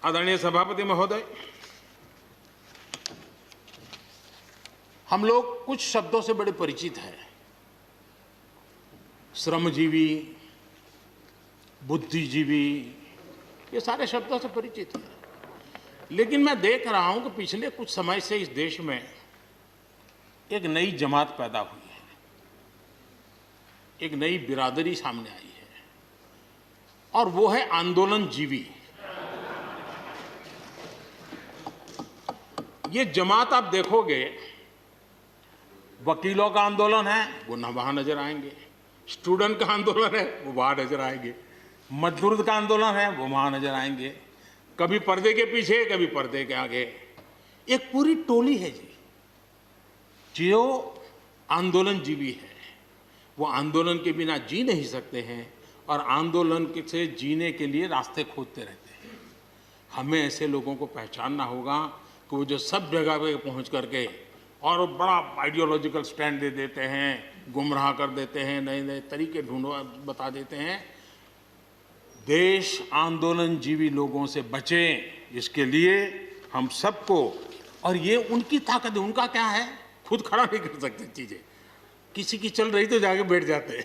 आदरणीय सभापति महोदय, हम लोग कुछ शब्दों से बड़े परिचित हैं। श्रमजीवी, बुद्धिजीवी, ये सारे शब्दों से परिचित हैं। लेकिन मैं देख रहा हूं कि पिछले कुछ समय से इस देश में एक नई जमात पैदा हुई है, एक नई बिरादरी सामने आई है, और वो है आंदोलनजीवी। ये जमात आप देखोगे, वकीलों का आंदोलन है वो ना वहां नजर आएंगे, स्टूडेंट का आंदोलन है वो वहां नजर आएंगे, मजदूर का आंदोलन है वो वहां नजर आएंगे, कभी पर्दे के पीछे कभी पर्दे के आगे। एक पूरी टोली है जी जो आंदोलनजीवी है। वो आंदोलन के बिना जी नहीं सकते हैं और आंदोलन से जीने के लिए रास्ते खोजते रहते हैं। हमें ऐसे लोगों को पहचानना होगा कि वो जो सब जगह पे पहुंच करके और बड़ा आइडियोलॉजिकल स्टैंड दे देते हैं, गुमराह कर देते हैं, नए नए तरीके बता देते हैं। देश आंदोलनजीवी लोगों से बचे, इसके लिए हम सबको, और ये उनकी ताकत है। उनका क्या है, खुद खड़ा नहीं कर सकते चीजें, किसी की चल रही तो जाके बैठ जाते हैं।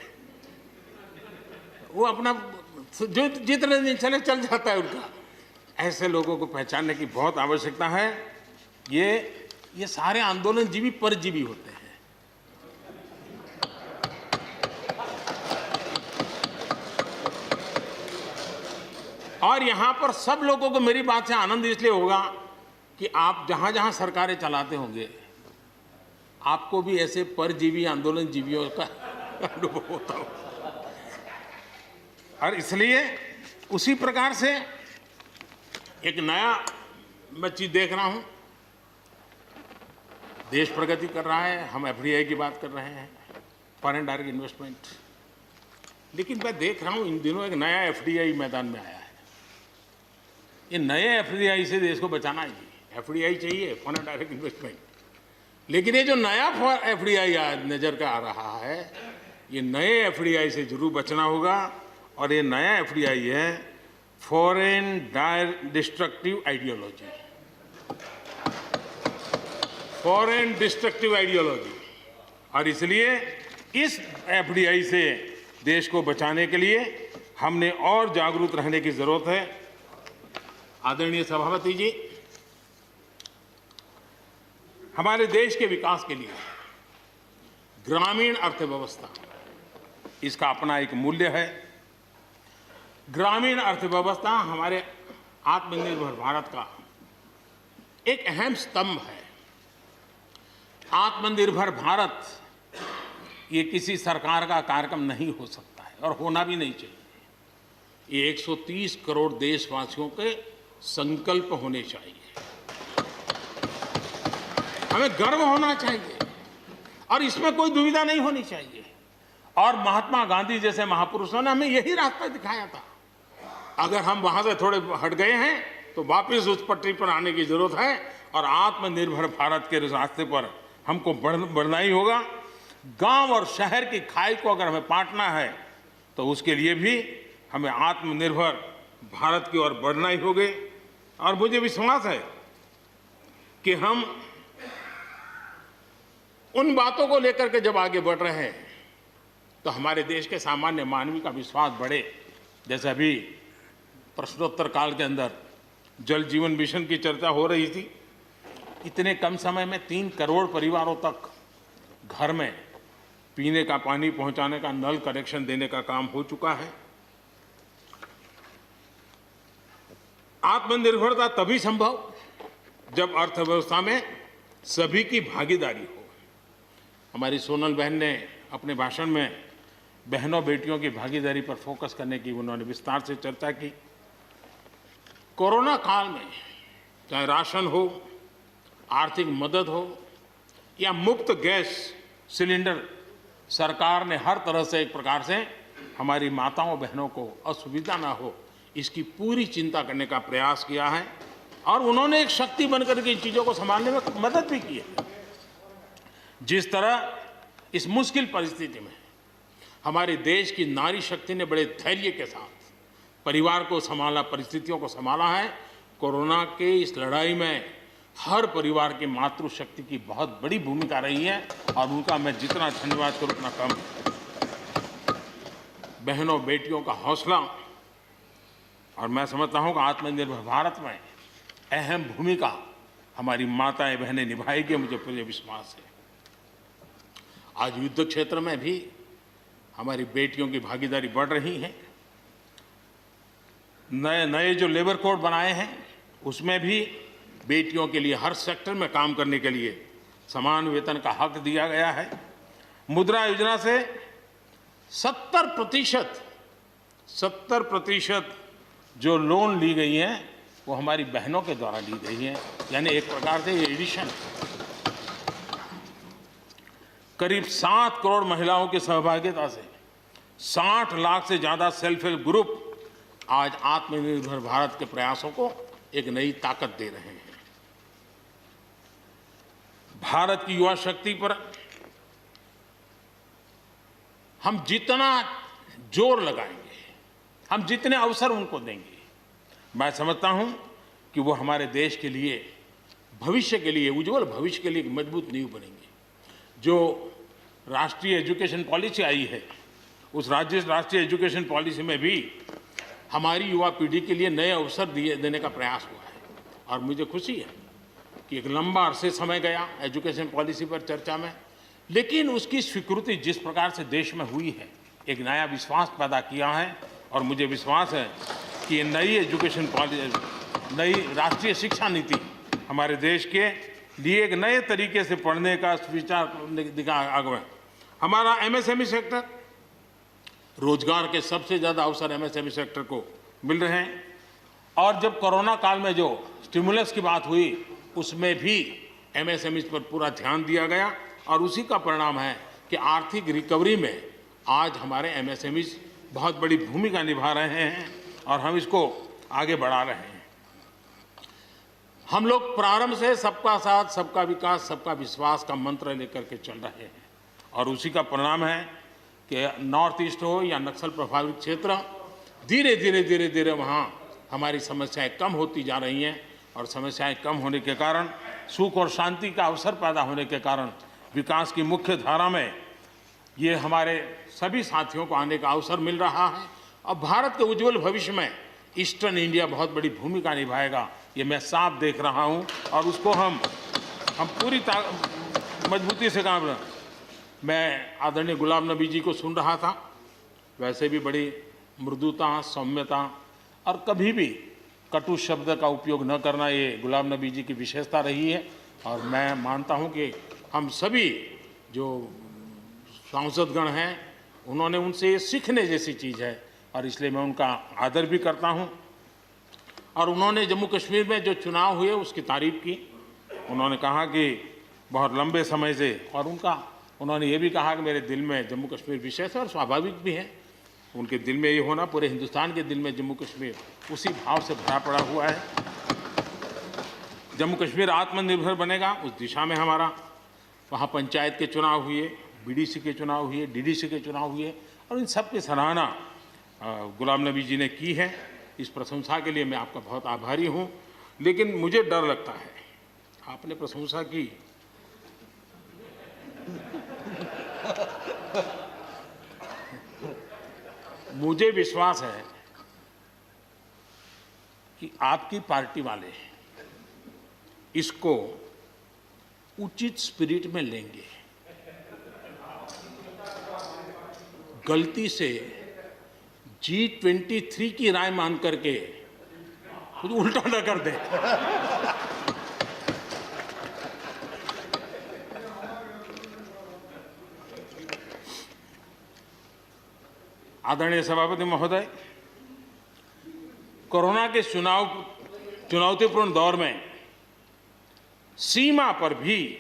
वो अपना जो जितने दिन चले चल जाता है उनका। ऐसे लोगों को पहचानने की बहुत आवश्यकता है। ये सारे आंदोलनजीवी परजीवी होते हैं। और यहां पर सब लोगों को मेरी बात से आनंद इसलिए होगा कि आप जहां जहां सरकारें चलाते होंगे, आपको भी ऐसे परजीवी आंदोलनजीवियों का अनुभव होता हो। और इसलिए उसी प्रकार से एक नया मैं चीज देख रहा हूं। देश प्रगति कर रहा है, हम एफडीआई की बात कर रहे हैं, फॉरेन डायरेक्ट इन्वेस्टमेंट। लेकिन मैं देख रहा हूं इन दिनों एक नया एफडीआई मैदान में आया है। ये नए एफडीआई से देश को बचाना है जी। एफडीआई चाहिए, फॉरेन डायरेक्ट इन्वेस्टमेंट। लेकिन ये जो नया एफडीआई नजर का आ रहा है, ये नए एफडीआई से जरूर बचना होगा। और ये नया एफडीआई है foreign destructive ideology, foreign destructive ideology. और इसलिए इस एफडीआई से देश को बचाने के लिए हमने और जागरूक रहने की जरूरत है। आदरणीय सभापति जी, हमारे देश के विकास के लिए ग्रामीण अर्थव्यवस्था, इसका अपना एक मूल्य है। ग्रामीण अर्थव्यवस्था हमारे आत्मनिर्भर भारत का एक अहम स्तंभ है। आत्मनिर्भर भारत ये किसी सरकार का कार्यक्रम नहीं हो सकता है और होना भी नहीं चाहिए। ये 130 करोड़ देशवासियों के संकल्प होने चाहिए। हमें गर्व होना चाहिए और इसमें कोई दुविधा नहीं होनी चाहिए। और महात्मा गांधी जैसे महापुरुषों ने हमें यही रास्ता दिखाया था। अगर हम वहां से थोड़े हट गए हैं तो वापस उस पटरी पर आने की जरूरत है और आत्मनिर्भर भारत के रास्ते पर हमको बढ़ना ही होगा। गांव और शहर की खाई को अगर हमें पाटना है तो उसके लिए भी हमें आत्मनिर्भर भारत की ओर बढ़ना ही होगा। और मुझे विश्वास है कि हम उन बातों को लेकर के जब आगे बढ़ रहे हैं तो हमारे देश के सामान्य मानवी का विश्वास बढ़े। जैसे अभी प्रश्नोत्तर काल के अंदर जल जीवन मिशन की चर्चा हो रही थी। इतने कम समय में 3 करोड़ परिवारों तक घर में पीने का पानी पहुंचाने का, नल कनेक्शन देने का काम हो चुका है। आत्मनिर्भरता तभी संभव जब अर्थव्यवस्था में सभी की भागीदारी हो। हमारी सोनल बहन ने अपने भाषण में बहनों बेटियों की भागीदारी पर फोकस करने की उन्होंने विस्तार से चर्चा की। कोरोना काल में चाहे राशन हो, आर्थिक मदद हो या मुफ्त गैस सिलेंडर, सरकार ने हर तरह से एक प्रकार से हमारी माताओं बहनों को असुविधा ना हो, इसकी पूरी चिंता करने का प्रयास किया है। और उन्होंने एक शक्ति बनकर के इन चीज़ों को संभालने में मदद भी की है। जिस तरह इस मुश्किल परिस्थिति में हमारे देश की नारी शक्ति ने बड़े धैर्य के साथ परिवार को संभाला, परिस्थितियों को संभाला है, कोरोना के इस लड़ाई में हर परिवार की मातृशक्ति की बहुत बड़ी भूमिका रही है और उनका मैं जितना धन्यवाद करूं उतना कम। बहनों बेटियों का हौसला और मैं समझता हूं कि आत्मनिर्भर भारत में अहम भूमिका हमारी माताएं बहनें निभाएगी, मुझे पूरे विश्वास है। आज युद्ध क्षेत्र में भी हमारी बेटियों की भागीदारी बढ़ रही है। नए नए जो लेबर कोड बनाए हैं उसमें भी बेटियों के लिए हर सेक्टर में काम करने के लिए समान वेतन का हक दिया गया है। मुद्रा योजना से 70% जो लोन ली गई हैं वो हमारी बहनों के द्वारा ली गई हैं, यानी एक प्रकार से एडिशन। करीब 7 करोड़ महिलाओं की सहभागिता से 60 लाख से ज़्यादा सेल्फ हेल्प ग्रुप आज आत्मनिर्भर भारत के प्रयासों को एक नई ताकत दे रहे हैं। भारत की युवा शक्ति पर हम जितना जोर लगाएंगे, हम जितने अवसर उनको देंगे, मैं समझता हूं कि वो हमारे देश के लिए, भविष्य के लिए, उज्जवल भविष्य के लिए एक मजबूत नींव बनेंगे। जो राष्ट्रीय एजुकेशन पॉलिसी आई है, उस राष्ट्रीय एजुकेशन पॉलिसी में भी हमारी युवा पीढ़ी के लिए नए अवसर देने का प्रयास हुआ है और मुझे खुशी है कि एक लंबा अरसे समय गया एजुकेशन पॉलिसी पर चर्चा में, लेकिन उसकी स्वीकृति जिस प्रकार से देश में हुई है, एक नया विश्वास पैदा किया है और मुझे विश्वास है कि ये नई एजुकेशन पॉलिसी, नई राष्ट्रीय शिक्षा नीति हमारे देश के लिए एक नए तरीके से पढ़ने का विचार दिखा आगे। हमारा एमएसएमई सेक्टर, रोजगार के सबसे ज़्यादा अवसर एमएसएमई सेक्टर को मिल रहे हैं और जब कोरोना काल में जो स्टिमुलस की बात हुई उसमें भी एमएसएमई पर पूरा ध्यान दिया गया और उसी का परिणाम है कि आर्थिक रिकवरी में आज हमारे एमएसएमई बहुत बड़ी भूमिका निभा रहे हैं और हम इसको आगे बढ़ा रहे हैं। हम लोग प्रारंभ से सबका साथ, सबका विकास, सबका विश्वास का मंत्र लेकर के चल रहे हैं और उसी का परिणाम है कि नॉर्थ ईस्ट हो या नक्सल प्रभावित क्षेत्र, धीरे धीरे वहाँ हमारी समस्याएं कम होती जा रही हैं और समस्याएं कम होने के कारण, सुख और शांति का अवसर पैदा होने के कारण विकास की मुख्य धारा में ये हमारे सभी साथियों को आने का अवसर मिल रहा है और भारत के उज्जवल भविष्य में ईस्टर्न इंडिया बहुत बड़ी भूमिका निभाएगा, ये मैं साफ देख रहा हूँ और उसको हम पूरी मजबूती से काम। मैं आदरणीय गुलाम नबी जी को सुन रहा था, वैसे भी बड़ी मृदुता, सौम्यता और कभी भी कटु शब्द का उपयोग न करना, ये गुलाम नबी जी की विशेषता रही है और मैं मानता हूं कि हम सभी जो सांसदगण हैं उन्होंने उनसे ये सीखने जैसी चीज़ है और इसलिए मैं उनका आदर भी करता हूं। और उन्होंने जम्मू कश्मीर में जो चुनाव हुए उसकी तारीफ की। उन्होंने कहा कि बहुत लंबे समय से, और उन्होंने ये भी कहा कि मेरे दिल में जम्मू कश्मीर विशेष है और स्वाभाविक भी है, उनके दिल में ये होना, पूरे हिंदुस्तान के दिल में जम्मू कश्मीर उसी भाव से भरा पड़ा हुआ है। जम्मू कश्मीर आत्मनिर्भर बनेगा उस दिशा में हमारा, वहाँ पंचायत के चुनाव हुए, बीडीसी के चुनाव हुए, डीडीसी के चुनाव हुए और इन सब की सराहना गुलाम नबी जी ने की है। इस प्रशंसा के लिए मैं आपका बहुत आभारी हूँ, लेकिन मुझे डर लगता है, आपने प्रशंसा की मुझे विश्वास है कि आपकी पार्टी वाले इसको उचित स्पिरिट में लेंगे। गलती से G23 की राय मान करके कुछ उल्टा न कर दे। आदरणीय सभापति महोदय, कोरोना के चुनौतीपूर्ण दौर में सीमा पर भी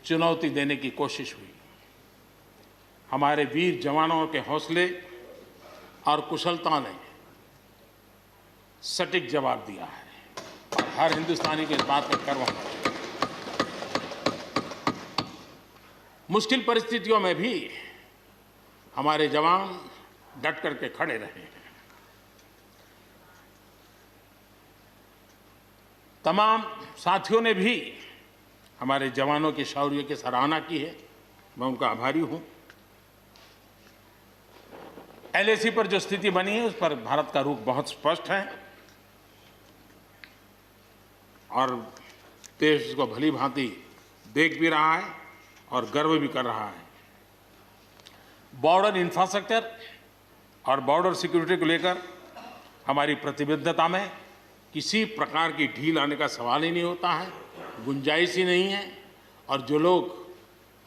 चुनौती देने की कोशिश हुई। हमारे वीर जवानों के हौसले और कुशलता ने सटीक जवाब दिया है और हर हिंदुस्तानी के इस बात का गर्व है। मुश्किल परिस्थितियों में भी हमारे जवान डट करके खड़े रहे हैं। तमाम साथियों ने भी हमारे जवानों के शौर्य की सराहना की है, मैं उनका आभारी हूं। एलएसी पर जो स्थिति बनी है उस पर भारत का रुख बहुत स्पष्ट है और देश इसको भली भांति देख भी रहा है और गर्व भी कर रहा है। बॉर्डर इंफ्रास्ट्रक्चर और बॉर्डर सिक्योरिटी को लेकर हमारी प्रतिबद्धता में किसी प्रकार की ढील आने का सवाल ही नहीं होता है, गुंजाइश ही नहीं है। और जो लोग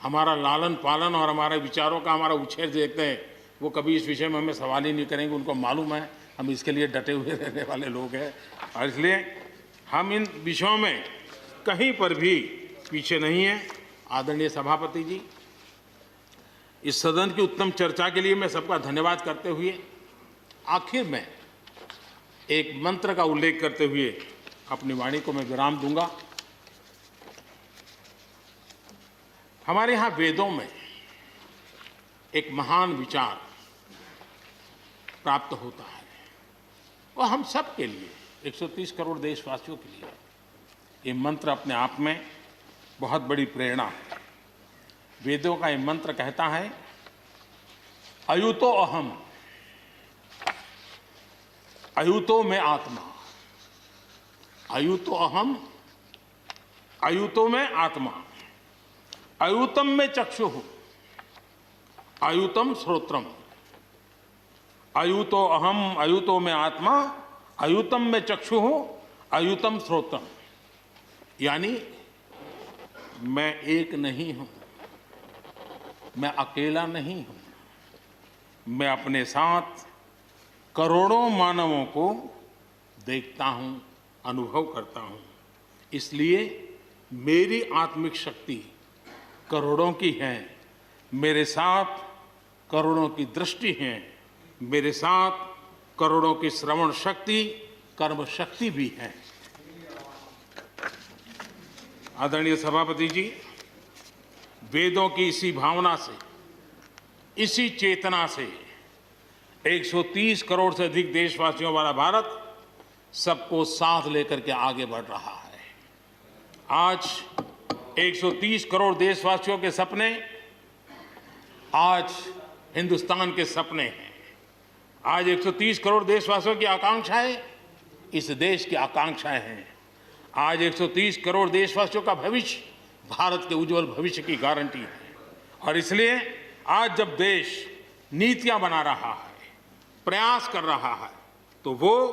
हमारा लालन पालन और हमारे विचारों का हमारा उछेर देखते हैं वो कभी इस विषय में हमें सवाल ही नहीं करेंगे। उनको मालूम है हम इसके लिए डटे हुए रहने वाले लोग हैं और इसलिए हम इन विषयों में कहीं पर भी पीछे नहीं हैं। आदरणीय सभापति जी, इस सदन की उत्तम चर्चा के लिए मैं सबका धन्यवाद करते हुए आखिर में एक मंत्र का उल्लेख करते हुए अपनी वाणी को मैं विराम दूंगा। हमारे यहाँ वेदों में एक महान विचार प्राप्त होता है और हम सब के लिए 130 करोड़ देशवासियों के लिए ये मंत्र अपने आप में बहुत बड़ी प्रेरणा है। वेदों का ये मंत्र कहता है, अयुतो अहम, अयुतो में आत्मा, अयुतो अहम, अयुतो में आत्मा, अयुतम में चक्षुः, अयुतम श्रोत्रम, अयुतो अहम, अयुतो में आत्मा, अयुतम में चक्षुः, अयुतम श्रोत्रम। यानी मैं एक नहीं हूं, मैं अकेला नहीं हूं, मैं अपने साथ करोड़ों मानवों को देखता हूं, अनुभव करता हूं। इसलिए मेरी आत्मिक शक्ति करोड़ों की है, मेरे साथ करोड़ों की दृष्टि है, मेरे साथ करोड़ों की श्रवण शक्ति, कर्म शक्ति भी है। आदरणीय सभापति जी, वेदों की इसी भावना से, इसी चेतना से 130 करोड़ से अधिक देशवासियों वाला भारत सबको साथ लेकर के आगे बढ़ रहा है। आज 130 करोड़ देशवासियों के सपने आज हिंदुस्तान के सपने हैं। आज 130 करोड़ देशवासियों की आकांक्षाएं इस देश की आकांक्षाएं हैं। आज 130 करोड़ देशवासियों का भविष्य भारत के उज्जवल भविष्य की गारंटी है। और इसलिए आज जब देश नीतियां बना रहा है, प्रयास कर रहा है, तो वो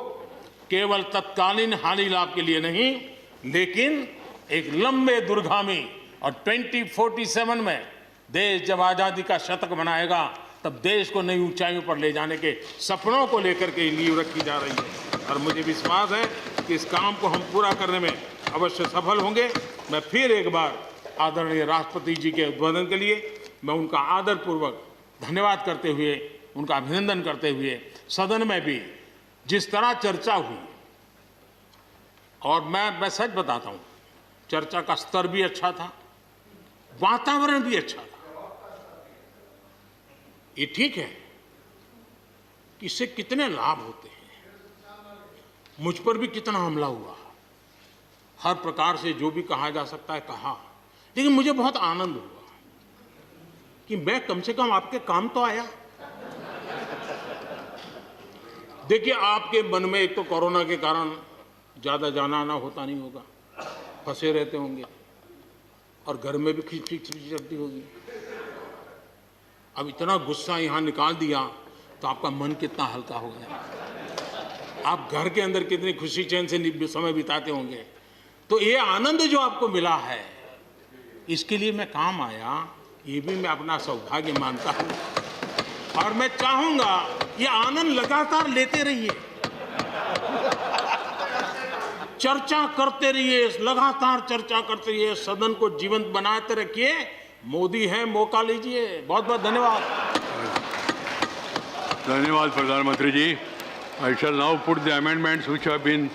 केवल तत्कालीन हानि लाभ के लिए नहीं, लेकिन एक लंबे दूरगामी और 2047 में देश जब आज़ादी का शतक मनाएगा तब देश को नई ऊंचाइयों पर ले जाने के सपनों को लेकर के नींव रखी जा रही है। और मुझे विश्वास है कि इस काम को हम पूरा करने में अवश्य सफल होंगे। मैं फिर एक बार आदरणीय राष्ट्रपति जी के उद्बोधन के लिए मैं उनका आदरपूर्वक धन्यवाद करते हुए, उनका अभिनंदन करते हुए, सदन में भी जिस तरह चर्चा हुई, और मैं सच बताता हूं, चर्चा का स्तर भी अच्छा था, वातावरण भी अच्छा था। ये ठीक है कि इससे कितने लाभ होते हैं, मुझ पर भी कितना हमला हुआ, हर प्रकार से जो भी कहा जा सकता है कहा, लेकिन मुझे बहुत आनंद हुआ कि मैं कम से कम आपके काम तो आया। देखिए, आपके मन में एक तो कोरोना के कारण ज्यादा जाना आना होता नहीं होगा, फंसे रहते होंगे और घर में भी खिचखिच चलती होगी। अब इतना गुस्सा यहाँ निकाल दिया तो आपका मन कितना हल्का हो गया, आप घर के अंदर कितनी खुशी चैन से समय बिताते होंगे। तो ये आनंद जो आपको मिला है, इसके लिए मैं काम आया, ये भी मैं अपना सौभाग्य मानता हूं। और मैं चाहूंगा ये आनंद लगातार लेते रहिए, चर्चा करते रहिए, लगातार चर्चा करते रहिए, सदन को जीवंत बनाते रखिए। मोदी है, मौका लीजिए। बहुत बहुत धन्यवाद। धन्यवाद प्रधानमंत्री जी। I shall now put the amendments which have been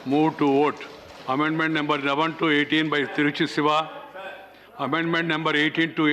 moved to vote. Amendment number 11 to 18 by Tiruchi Siva. Amendment number 18 to